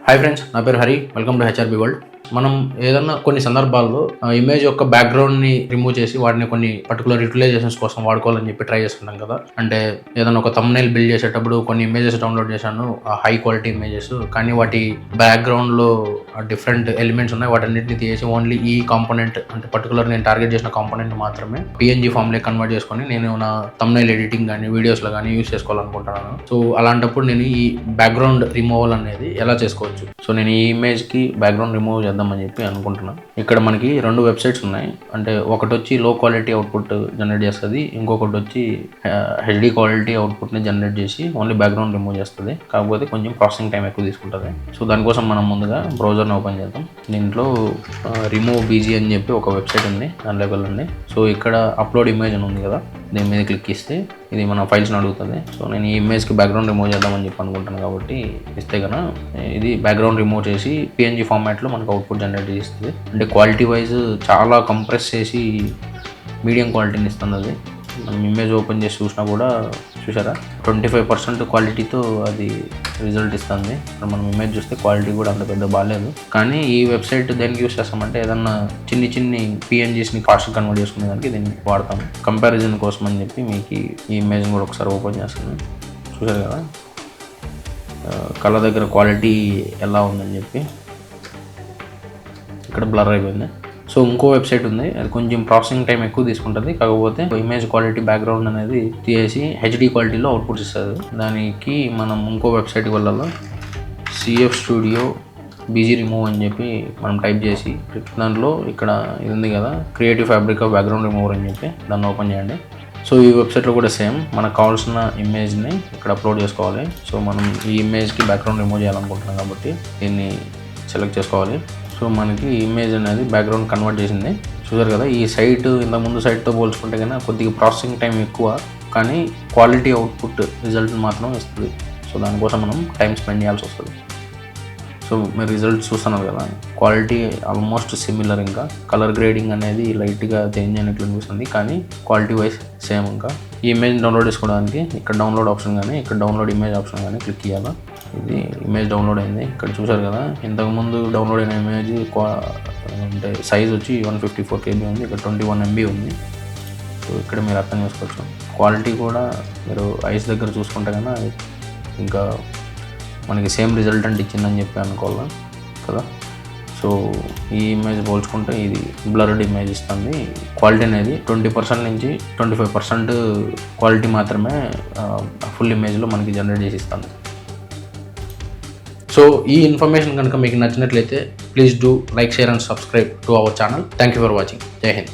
Hi friends, నా పేరు Hari. Welcome to HRB world. మనం ఏదన్నా కొన్ని సందర్భాల్లో ఇమేజ్ యొక్క బ్యాక్గ్రౌండ్ని రిమూవ్ చేసి వాటిని కొన్ని పర్టికులర్ యూటిలైజేషన్స్ కోసం వాడుకోవాలని చెప్పి ట్రై చేస్తుంటాం కదా. అంటే ఏదైనా ఒక థంబ్నెయిల్ బిల్డ్ చేసేటప్పుడు కొన్ని ఇమేజెస్ డౌన్లోడ్ చేశాను, హై క్వాలిటీ ఇమేజెస్, కానీ వాటి బ్యాక్గ్రౌండ్లో డిఫరెంట్ ఎలిమెంట్స్ ఉన్నాయి. వాటన్నిటిని తీసి ఓన్లీ ఈ కాంపోనెంట్, అంటే పర్టికులర్ నేను టార్గెట్ చేసిన కాంపోనెంట్ మాత్రమే PNG ఫామ్లో కన్వర్ట్ చేసుకొని నేను నా థంబ్నెయిల్ ఎడిటింగ్ కానీ వీడియోస్లో కానీ యూస్ చేసుకోవాలనుకుంటున్నాను. సో అలాంటప్పుడు నేను ఈ బ్యాక్గ్రౌండ్ రిమూవల్ అనేది ఎలా చేసుకోవచ్చు. సో నేను ఈ ఇమేజ్కి బ్యాక్గ్రౌండ్ రిమూవ్ చేద్దామని చెప్పి అనుకుంటున్నాను. ఇక్కడ మనకి 2 వెబ్సైట్స్ ఉన్నాయి. అంటే ఒకటి వచ్చి లో క్వాలిటీ అవుట్పుట్ జనరేట్ చేస్తుంది, ఇంకొకటి వచ్చి HD క్వాలిటీ అవుట్పుట్ని జనరేట్ చేసి ఓన్లీ బ్యాక్గ్రౌండ్ రిమూవ్ చేస్తుంది. కాకపోతే కొంచెం ప్రాసెసింగ్ టైం ఎక్కువ తీసుకుంటుంది. సో దానికోసం మనం ముందుగా బ్రౌజర్ని ఓపెన్ చేద్దాం. దీంట్లో రిమూవ్ BG అని చెప్పి ఒక వెబ్సైట్ ఉంది, దాంట్లోకి వెళ్ళండి. సో ఇక్కడ అప్లోడ్ ఇమేజ్ అని ఉంది కదా, దీని మీద క్లిక్ ఇస్తే ఇది మన ఫైల్స్ని అడుగుతుంది. సో నేను ఈ ఇమేజ్కి బ్యాక్గ్రౌండ్ రిమూవ్ చేద్దామని చెప్పి అనుకుంటాను కాబట్టి ఇస్తే కన్నా ఇది బ్యాక్గ్రౌండ్ రిమూవ్ చేసి PNG ఫార్మాట్లో మనకు అవుట్పుట్ జనరేట్ చేస్తుంది. అంటే క్వాలిటీ వైజ్ చాలా కంప్రెస్ చేసి మీడియం క్వాలిటీని ఇస్తుంది. అది మనం ఇమేజ్ ఓపెన్ చేసి చూసినా కూడా చూసారా 25% క్వాలిటీతో అది రిజల్ట్ ఇస్తుంది. మనం ఇమేజ్ చూస్తే క్వాలిటీ కూడా అంత పెద్ద బాగాలేదు. కానీ ఈ వెబ్సైట్ దేనికి యూస్ చేస్తామంటే ఏదన్నా చిన్ని PNGస్ని ఫాస్ట్ కన్వర్ట్ చేసుకునే దానికి దీన్ని వాడతాం. కంపారిజన్ కోసం అని చెప్పి మీకు ఈ ఇమేజ్ని కూడా ఒకసారి ఓపెన్ చేస్తాను. చూసారు కదా కలర్ దగ్గర క్వాలిటీ ఎలా ఉందని చెప్పి ఇక్కడ బ్లర్ అయిపోయింది. సో ఇంకో వెబ్సైట్ ఉంది, అది కొంచెం ప్రాసెసింగ్ టైం ఎక్కువ తీసుకుంటుంది. కాకపోతే ఇమేజ్ క్వాలిటీ బ్యాక్గ్రౌండ్ అనేది తీసి HD క్వాలిటీలో అవుట్పుట్స్ ఇస్తుంది. దానికి మనం ఇంకో వెబ్సైట్కి వెళ్ళాలి. CF స్టూడియో BG రిమూవ్ అని చెప్పి మనం టైప్ చేసి దాంట్లో ఇక్కడ ఇది ఉంది కదా, creative fabric of background remover అని చెప్పి దాన్ని ఓపెన్ చేయండి. సో ఈ వెబ్సైట్లో కూడా సేమ్ మనకు కావాల్సిన ఇమేజ్ని ఇక్కడ అప్లోడ్ చేసుకోవాలి. సో మనం ఈ ఇమేజ్కి బ్యాక్గ్రౌండ్ రిమూవ్ చేయాలనుకుంటున్నాం కాబట్టి దీన్ని సెలెక్ట్ చేసుకోవాలి. సో మనకి ఇమేజ్ అనేది బ్యాక్గ్రౌండ్ కన్వర్ట్ చేసింది. చూసారు కదా, ఈ సైట్ ఇంతకుముందు సైట్తో పోల్చుకుంటే కన్నా కొద్దిగా ప్రాసెసింగ్ టైం ఎక్కువ, కానీ క్వాలిటీ అవుట్పుట్ రిజల్ట్ మాత్రం ఇస్తుంది. సో దానికోసం మనం టైం స్పెండ్ చేయాల్సి వస్తుంది. సో మీరు రిజల్ట్ చూస్తున్నారు కదా, క్వాలిటీ ఆల్మోస్ట్ సిమిలర్. ఇంకా కలర్ గ్రేడింగ్ అనేది లైట్గా చేంజ్ అయినట్లు అనిపిస్తుంది, కానీ క్వాలిటీ వైజ్ సేమ్. ఇంకా ఈ ఇమేజ్ డౌన్లోడ్ చేసుకోవడానికి ఇక్కడ డౌన్లోడ్ ఆప్షన్ కానీ ఇక్కడ డౌన్లోడ్ ఇమేజ్ ఆప్షన్ కానీ క్లిక్ చేయాలా. ఇది ఇమేజ్ డౌన్లోడ్ అయింది. ఇక్కడ చూసారు కదా, ఇంతకుముందు డౌన్లోడ్ అయిన ఇమేజ్ అంటే సైజ్ వచ్చి 154 KB ఉంది, ఇక్కడ 21 MB ఉంది. సో ఇక్కడ మీరు అర్థం చేసుకోవచ్చు. క్వాలిటీ కూడా మీరు ఐస్ దగ్గర చూసుకుంటే కన్నా ఇంకా మనకి సేమ్ రిజల్ట్ అంటే ఇచ్చిందని చెప్పి అనుకోవాలా కదా. సో ఈ ఇమేజ్ పోల్చుకుంటే ఇది బ్లర్డ్ ఇమేజ్ ఇస్తుంది. క్వాలిటీ అనేది 20% నుంచి 25% క్వాలిటీ మాత్రమే ఫుల్ ఇమేజ్లో మనకి జనరేట్ చేసి ఇస్తుంది. సో ఈ ఇన్ఫర్మేషన్ కనుక మీకు నచ్చినట్లయితే please do like, share and subscribe to our channel. Thank you for watching. జై హింద్.